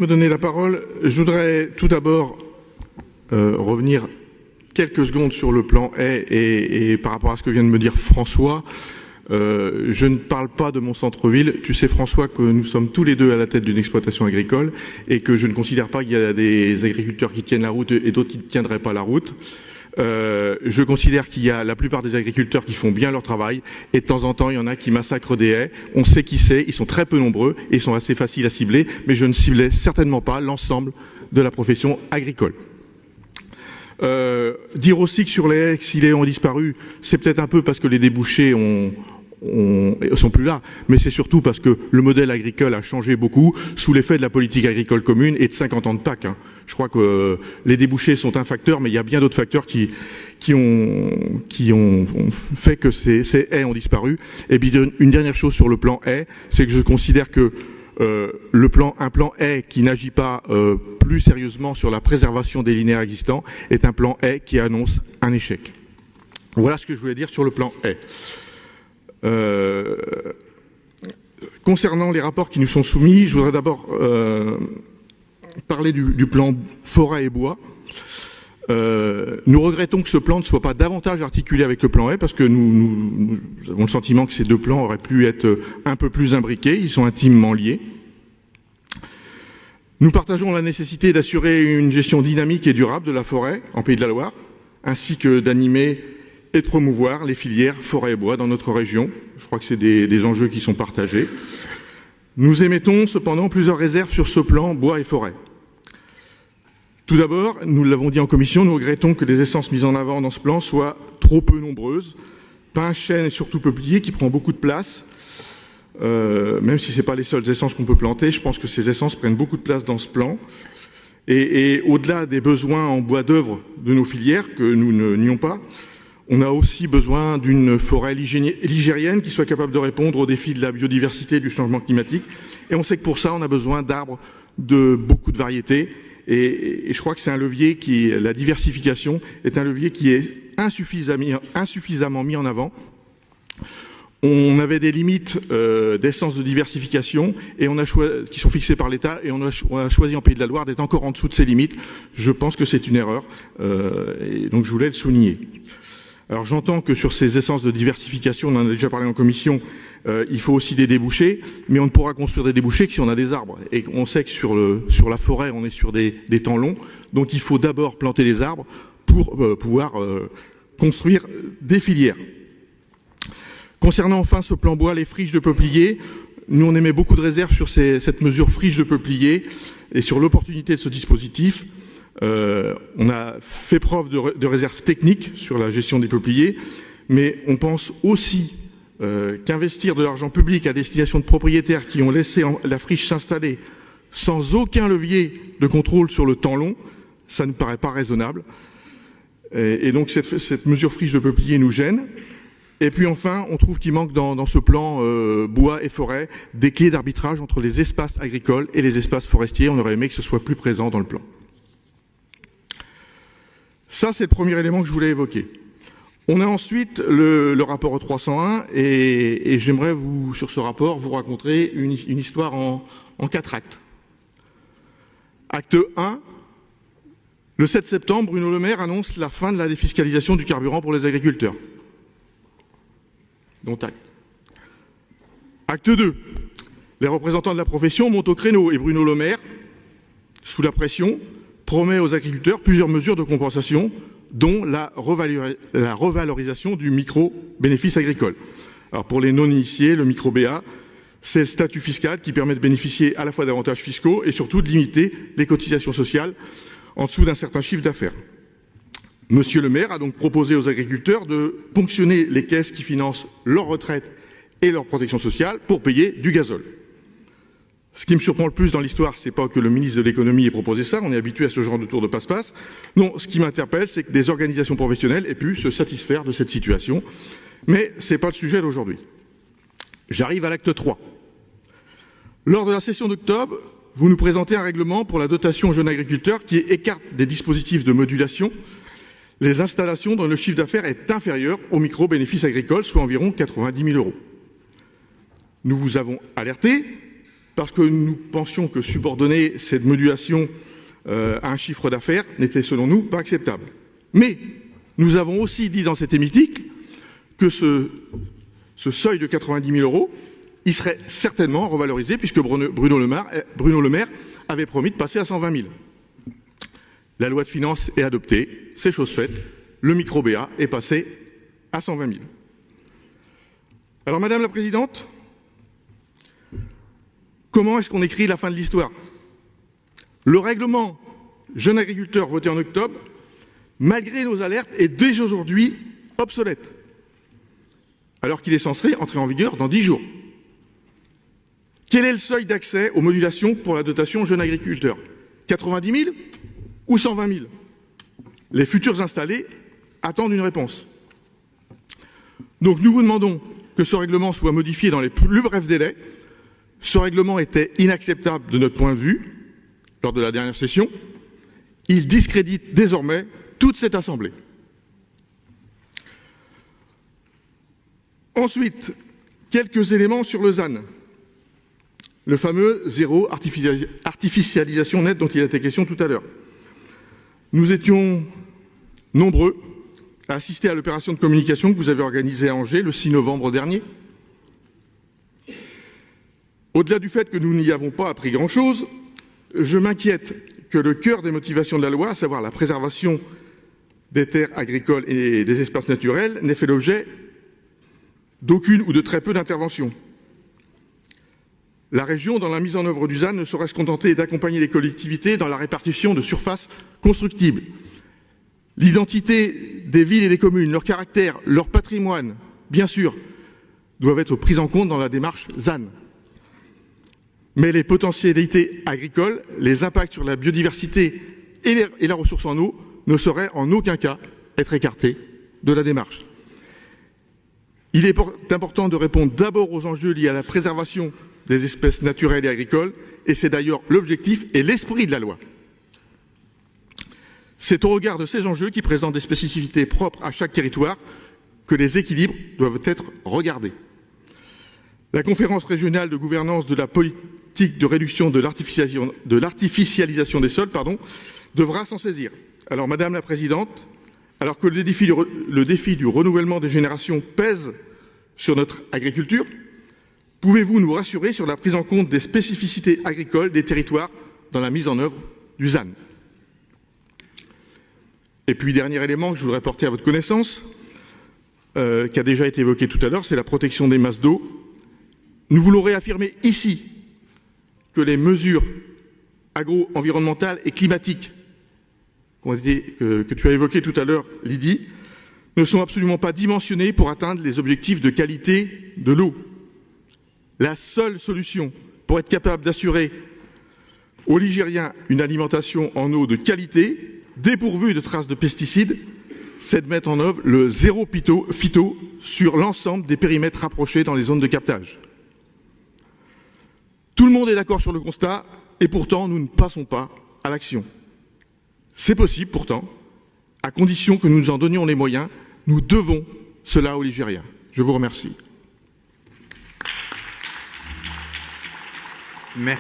Me donner la parole, je voudrais tout d'abord revenir quelques secondes sur le plan haies et par rapport à ce que vient de me dire François. Je ne parle pas de mon centre-ville. Tu sais, François, que nous sommes tous les deux à la tête d'une exploitation agricole et que je ne considère pas qu'il y a des agriculteurs qui tiennent la route et d'autres qui ne tiendraient pas la route. Je considère qu'il y a la plupart des agriculteurs qui font bien leur travail et de temps en temps il y en a qui massacrent des haies. On sait qui c'est, ils sont très peu nombreux et ils sont assez faciles à cibler, mais je ne ciblais certainement pas l'ensemble de la profession agricole. Dire aussi que sur les haies, si les haies ont disparu, c'est peut-être un peu parce que les débouchés sont plus là, mais c'est surtout parce que le modèle agricole a changé beaucoup sous l'effet de la politique agricole commune et de 50 ans de PAC. Je crois que les débouchés sont un facteur, mais il y a bien d'autres facteurs qui ont fait que ces haies ont disparu. Et puis une dernière chose sur le plan haies, c'est que je considère que un plan haies qui n'agit pas plus sérieusement sur la préservation des linéaires existants est un plan haies qui annonce un échec. Voilà ce que je voulais dire sur le plan haies. Concernant les rapports qui nous sont soumis, je voudrais d'abord parler du plan forêt et bois. Nous regrettons que ce plan ne soit pas davantage articulé avec le plan haies parce que nous avons le sentiment que ces deux plans auraient pu être un peu plus imbriqués, ils sont intimement liés. Nous partageons la nécessité d'assurer une gestion dynamique et durable de la forêt en Pays de la Loire, ainsi que d'animer et de promouvoir les filières forêt et bois dans notre région. Je crois que c'est des enjeux qui sont partagés. Nous émettons cependant plusieurs réserves sur ce plan bois et forêt. Tout d'abord, nous l'avons dit en commission, nous regrettons que les essences mises en avant dans ce plan soient trop peu nombreuses. Pin, chêne et surtout peuplier qui prend beaucoup de place. Même si ce n'est pas les seules essences qu'on peut planter, je pense que ces essences prennent beaucoup de place dans ce plan. Et au-delà des besoins en bois d'œuvre de nos filières, que nous ne nions pas, on a aussi besoin d'une forêt ligérienne qui soit capable de répondre aux défis de la biodiversité et du changement climatique. Et on sait que pour ça, on a besoin d'arbres de beaucoup de variétés. Et je crois que c'est un levier la diversification est un levier qui est insuffisamment mis en avant. On avait des limites d'essence de diversification et qui sont fixées par l'État et on a choisi en Pays de la Loire d'être encore en dessous de ces limites. Je pense que c'est une erreur et donc je voulais le souligner. Alors j'entends que sur ces essences de diversification, on en a déjà parlé en commission, il faut aussi des débouchés, mais on ne pourra construire des débouchés que si on a des arbres. Et on sait que sur la forêt, on est sur des temps longs, donc il faut d'abord planter des arbres pour pouvoir construire des filières. Concernant enfin ce plan bois, les friches de peuplier, nous on émet beaucoup de réserves sur cette mesure friche de peuplier et sur l'opportunité de ce dispositif. On a fait preuve de réserve technique sur la gestion des peupliers, mais on pense aussi qu'investir de l'argent public à destination de propriétaires qui ont laissé la friche s'installer sans aucun levier de contrôle sur le temps long, ça ne paraît pas raisonnable. Et donc cette mesure friche de peuplier nous gêne. Et puis enfin, on trouve qu'il manque dans ce plan bois et forêt des clés d'arbitrage entre les espaces agricoles et les espaces forestiers. On aurait aimé que ce soit plus présent dans le plan. Ça, c'est le premier élément que je voulais évoquer. On a ensuite le rapport 301 et j'aimerais sur ce rapport, vous raconter une histoire en 4 actes. Acte 1, le 7 septembre, Bruno Le Maire annonce la fin de la défiscalisation du carburant pour les agriculteurs. Dont acte. Acte 2, les représentants de la profession montent au créneau et Bruno Le Maire, sous la pression, promet aux agriculteurs plusieurs mesures de compensation, dont la revalorisation du micro-bénéfice agricole. Alors pour les non-initiés, le micro-BA, c'est le statut fiscal qui permet de bénéficier à la fois d'avantages fiscaux et surtout de limiter les cotisations sociales en dessous d'un certain chiffre d'affaires. Monsieur le maire a donc proposé aux agriculteurs de ponctionner les caisses qui financent leur retraite et leur protection sociale pour payer du gazole. Ce qui me surprend le plus dans l'histoire, c'est pas que le ministre de l'économie ait proposé ça, on est habitué à ce genre de tour de passe-passe. Non, ce qui m'interpelle, c'est que des organisations professionnelles aient pu se satisfaire de cette situation. Mais c'est pas le sujet d'aujourd'hui. J'arrive à l'acte 3. Lors de la session d'octobre, vous nous présentez un règlement pour la dotation aux jeunes agriculteurs qui écarte des dispositifs de modulation les installations dont le chiffre d'affaires est inférieur au micro-bénéfice agricole, soit environ 90 000 €. Nous vous avons alerté, parce que nous pensions que subordonner cette modulation à un chiffre d'affaires n'était selon nous pas acceptable. Mais nous avons aussi dit dans cet hémicycle que ce seuil de 90 000 €, il serait certainement revalorisé puisque Bruno Le Maire avait promis de passer à 120 000. La loi de finances est adoptée, c'est chose faite, le micro-BA est passé à 120 000. Alors, Madame la Présidente, comment est-ce qu'on écrit la fin de l'histoire? Le règlement Jeunes agriculteurs voté en octobre, malgré nos alertes, est dès aujourd'hui obsolète, alors qu'il est censé entrer en vigueur dans 10 jours. Quel est le seuil d'accès aux modulations pour la dotation Jeunes agriculteurs? 90 000 ou 120 000? Les futurs installés attendent une réponse. Donc nous vous demandons que ce règlement soit modifié dans les plus brefs délais. Ce règlement était inacceptable de notre point de vue lors de la dernière session. Il discrédite désormais toute cette Assemblée. Ensuite, quelques éléments sur le ZAN, le fameux zéro artificialisation nette dont il a été question tout à l'heure. Nous étions nombreux à assister à l'opération de communication que vous avez organisée à Angers le 6 novembre dernier. Au-delà du fait que nous n'y avons pas appris grand-chose, je m'inquiète que le cœur des motivations de la loi, à savoir la préservation des terres agricoles et des espaces naturels, n'ait fait l'objet d'aucune ou de très peu d'interventions. La région, dans la mise en œuvre du ZAN, ne saurait se contenter d'accompagner les collectivités dans la répartition de surfaces constructibles. L'identité des villes et des communes, leur caractère, leur patrimoine, bien sûr, doivent être pris en compte dans la démarche ZAN. Mais les potentialités agricoles, les impacts sur la biodiversité et la ressource en eau ne sauraient en aucun cas être écartés de la démarche. Il est important de répondre d'abord aux enjeux liés à la préservation des espèces naturelles et agricoles, et c'est d'ailleurs l'objectif et l'esprit de la loi. C'est au regard de ces enjeux qui présentent des spécificités propres à chaque territoire que les équilibres doivent être regardés. La conférence régionale de gouvernance de la politique de réduction de l'artificialisation des sols devra s'en saisir. Alors, Madame la Présidente, alors que le défi du renouvellement des générations pèse sur notre agriculture, pouvez-vous nous rassurer sur la prise en compte des spécificités agricoles des territoires dans la mise en œuvre du ZAN? Et puis, dernier élément que je voudrais porter à votre connaissance, qui a déjà été évoqué tout à l'heure, c'est la protection des masses d'eau. Nous voulons réaffirmer ici que les mesures agro-environnementales et climatiques que tu as évoquées tout à l'heure, Lydie, ne sont absolument pas dimensionnées pour atteindre les objectifs de qualité de l'eau. La seule solution pour être capable d'assurer aux Ligériens une alimentation en eau de qualité, dépourvue de traces de pesticides, c'est de mettre en œuvre le zéro phyto sur l'ensemble des périmètres rapprochés dans les zones de captage. Tout le monde est d'accord sur le constat, et pourtant nous ne passons pas à l'action. C'est possible pourtant, à condition que nous nous en donnions les moyens. Nous devons cela aux Ligériens. Je vous remercie. Merci.